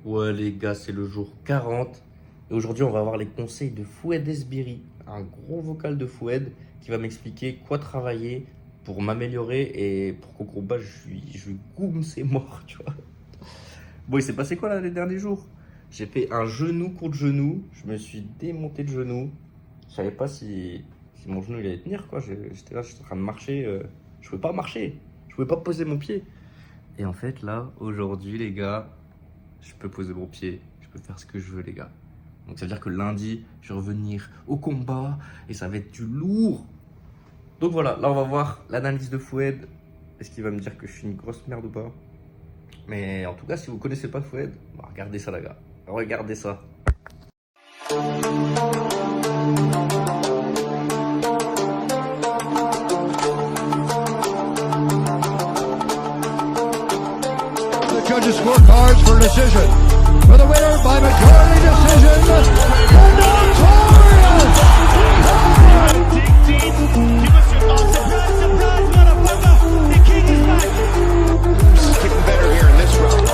Ouais les gars, c'est le jour 40 et aujourd'hui on va avoir les conseils de Foued Esbiri, un gros vocal de Foued qui va m'expliquer quoi travailler pour m'améliorer et pour qu'au combat je lui goûme ses morts, tu vois. Bon, il s'est passé quoi là les derniers jours? J'ai fait un genou contre genou, je me suis démonté le genou. Je savais pas si mon genou il allait tenir quoi. J'étais là, j'étais en train de marcher, je pouvais pas marcher, je pouvais pas poser mon pied. Et en fait là, aujourd'hui les gars, je peux poser mon pied, je peux faire ce que je veux, les gars. Donc ça veut dire que lundi, je vais revenir au combat et ça va être du lourd. Donc voilà, là on va voir l'analyse de Foued. Est-ce qu'il va me dire que je suis une grosse merde ou pas? Mais en tout cas, si vous connaissez pas Foued, bah, regardez ça, les gars. Regardez ça. The judges' scorecards for decision. For the winner by majority decision, the notorious. Dig deep. Give us your thoughts. Surprise, surprise, motherfucker. The king is back. Getting better here in this round.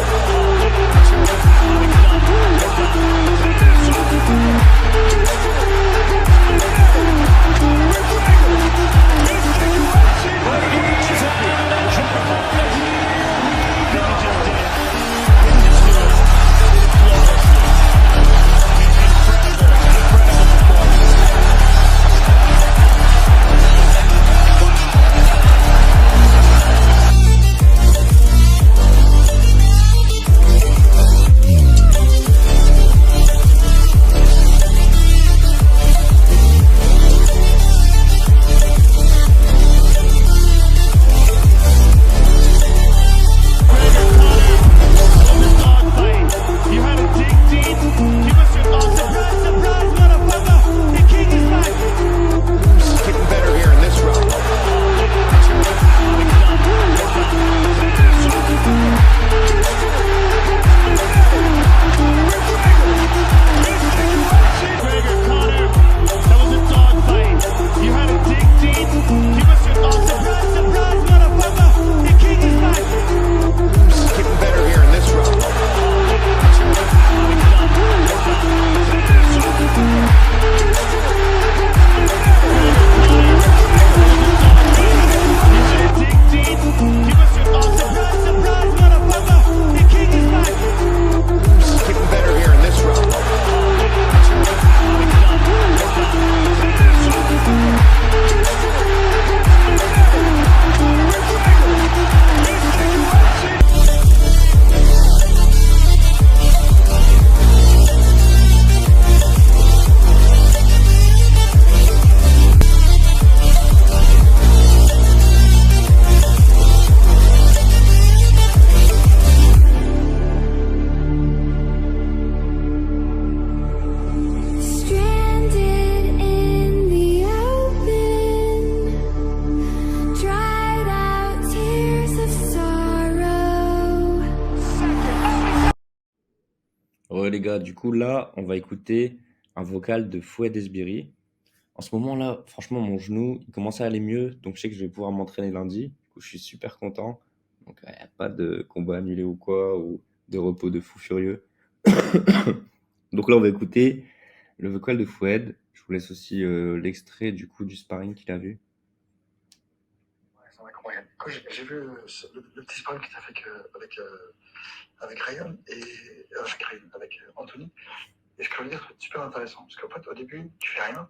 You had to dig deep. Give us your thoughts. Surprise, surprise, motherfucker. The king is back. Getting better here in this round. McGregor, Connor, that was a dog fight. You had to dig deep. Give us your thoughts. Surprise, surprise, motherfucker. The king is back. Getting better here in this round. Dig deep. Give us your thoughts. Surprise, surprise, motherfucker. The king is back. Getting better here in this round. Stranded in the open, dried out tears of sorrow. Ouais les gars, du coup là, on va écouter un vocal de Foued Esbiri. En ce moment là, franchement, mon genou, il commence à aller mieux, donc je sais que je vais pouvoir m'entraîner lundi. Du coup, je suis super content. Donc, il n'y a pas de combat annulé ou quoi, ou de repos de fou furieux. Donc là, on va écouter le vocal de Foued. Je vous laisse aussi l'extrait du coup du sparring qu'il a vu. Ouais, c'est incroyable. Quand j'ai vu le petit sparring que tu as fait avec Ryan avec Anthony, et ce que je veux dire, c'est super intéressant. Parce qu'en fait, au début, tu fais rien,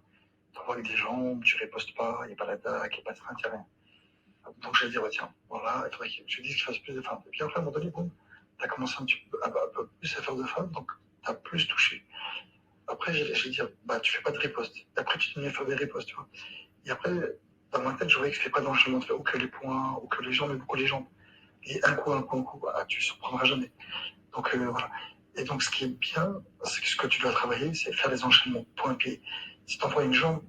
tu envoies avec des jambes, tu ripostes pas, il n'y a pas d'attaque, il n'y a pas de frein, il n'y a rien. Donc je vais dire, bah, tiens, voilà, il faudrait que je dise qu'il fasse plus de feintes. Et puis après, à un moment donné, boum, tu as commencé un petit peu, un peu plus à faire de feintes, donc tu as plus touché. Après, je vais dire, bah, tu fais pas de riposte. Et après, tu te mets à faire des ripostes, tu vois. Et après, dans ma tête, je voyais que je fais pas d'enchaînement, tu fais ou que les poings, ou que les jambes, mais beaucoup les jambes. Et un coup, bah, tu ne surprendras jamais. Donc voilà. Et donc ce qui est bien, c'est que ce que tu dois travailler, c'est faire des enchaînements point-pied. Si tu envoies une jambe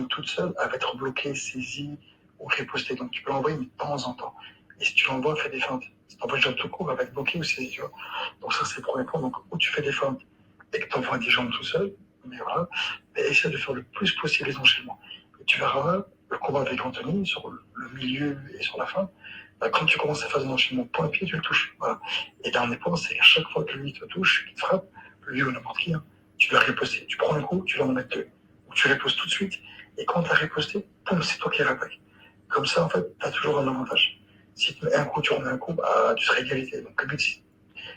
toute seule, elle va être bloquée, saisie ou ripostée. Donc tu peux l'envoyer de temps en temps. Et si tu l'envoies, fais des feintes. Si tu envoies une jambe tout court, elle va être bloquée ou saisie, tu vois. Donc ça, c'est le premier point. Donc où tu fais des feintes et que tu envoies des jambes tout seul, mais voilà, mais essaie de faire le plus possible les enchaînements. Et tu verras le combat avec Anthony sur le milieu et sur la fin. Quand tu commences à faire des enchaînements point-pied, tu le touches. Voilà. Et dernier point, c'est qu'à chaque fois que lui te touche, qu'il te frappe, lui ou n'importe qui, hein, tu dois riposter. Tu prends un coup, tu dois en mettre deux. Ou tu ripostes tout de suite. Et quand tu as riposté, boum, c'est toi qui réattaques. Comme ça, en fait, tu as toujours un avantage. Si tu mets un coup, tu remets un coup, bah, tu seras égalité. Donc, le but,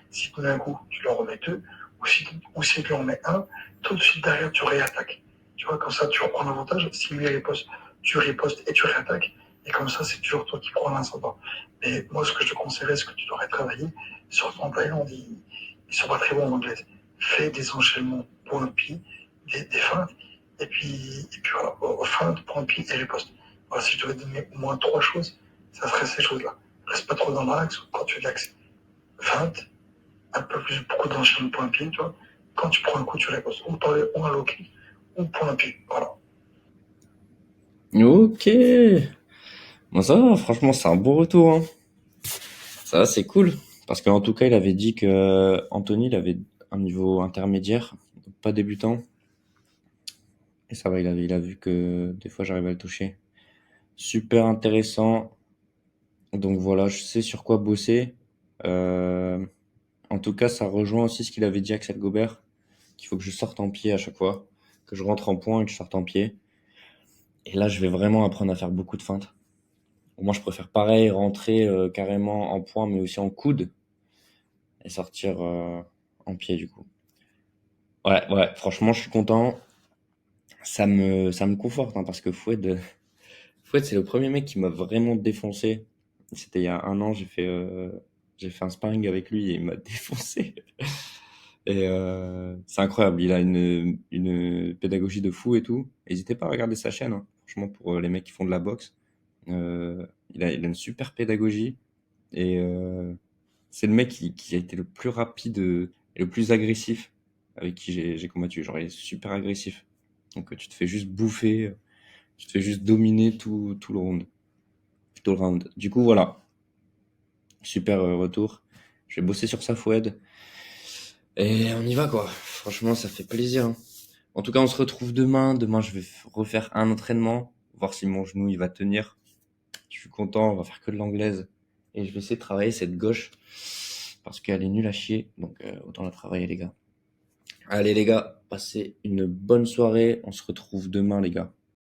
si tu mets un coup, tu leur remets deux. Ou si tu en mets un, tout de suite derrière, tu réattaques. Tu vois, comme ça, tu reprends l'avantage. Si lui riposte, tu ripostes et tu réattaques. Et comme ça, c'est toujours toi qui prends l'ascendant. Mais moi, ce que je te conseillerais, c'est que tu devrais travailler sur ton Thaïlande. Ils sont pas très bons en anglais. Fais des enchaînements pour le pied, des feintes. Et puis voilà, feinte, pour le pied et riposte. Voilà, si je devais donner au moins 3 choses, ça serait ces choses-là. Reste pas trop dans l'axe quand tu fais de l'axe. Feinte, un peu plus, beaucoup d'enchaînements pour un pied, tu vois. Quand tu prends un coup, tu ripostes. Ou un low kick, ou pour un pied. Voilà. Ok. Bon, ça va, franchement, c'est un bon retour, hein. Ça va, c'est cool. Parce qu'en tout cas, il avait dit que Anthony, il avait un niveau intermédiaire, donc pas débutant. Et ça va, il a vu que des fois, j'arrive à le toucher. Super intéressant. Donc voilà, je sais sur quoi bosser. Euh, En tout cas, ça rejoint aussi ce qu'il avait dit Axel Gobert, qu'il faut que je sorte en pied à chaque fois, que je rentre en point et que je sorte en pied. Et là, je vais vraiment apprendre à faire beaucoup de feintes. Moi, je préfère pareil, rentrer carrément en point, mais aussi en coude, et sortir en pied du coup. Ouais, ouais, franchement, je suis content. Ça me conforte, hein, parce que Fouad, c'est le premier mec qui m'a vraiment défoncé. C'était il y a un an, j'ai fait un sparring avec lui et il m'a défoncé. Et c'est incroyable, il a une pédagogie de fou et tout. N'hésitez pas à regarder sa chaîne, hein. Franchement, pour les mecs qui font de la boxe. Il a une super pédagogie et c'est le mec qui a été le plus rapide et le plus agressif avec qui j'ai combattu. Genre, il est super agressif. Donc, tu te fais juste bouffer, tu te fais juste dominer tout le round. Tout le round. Du coup, voilà. Super retour. Je vais bosser sur sa Fouad. Et on y va, quoi. Franchement, ça fait plaisir, hein. En tout cas, on se retrouve demain. Demain, je vais refaire un entraînement, voir si mon genou il va tenir. Je suis content, on va faire que de l'anglaise. Et je vais essayer de travailler cette gauche parce qu'elle est nulle à chier. Donc autant la travailler, les gars. Allez, les gars, passez une bonne soirée. On se retrouve demain, les gars.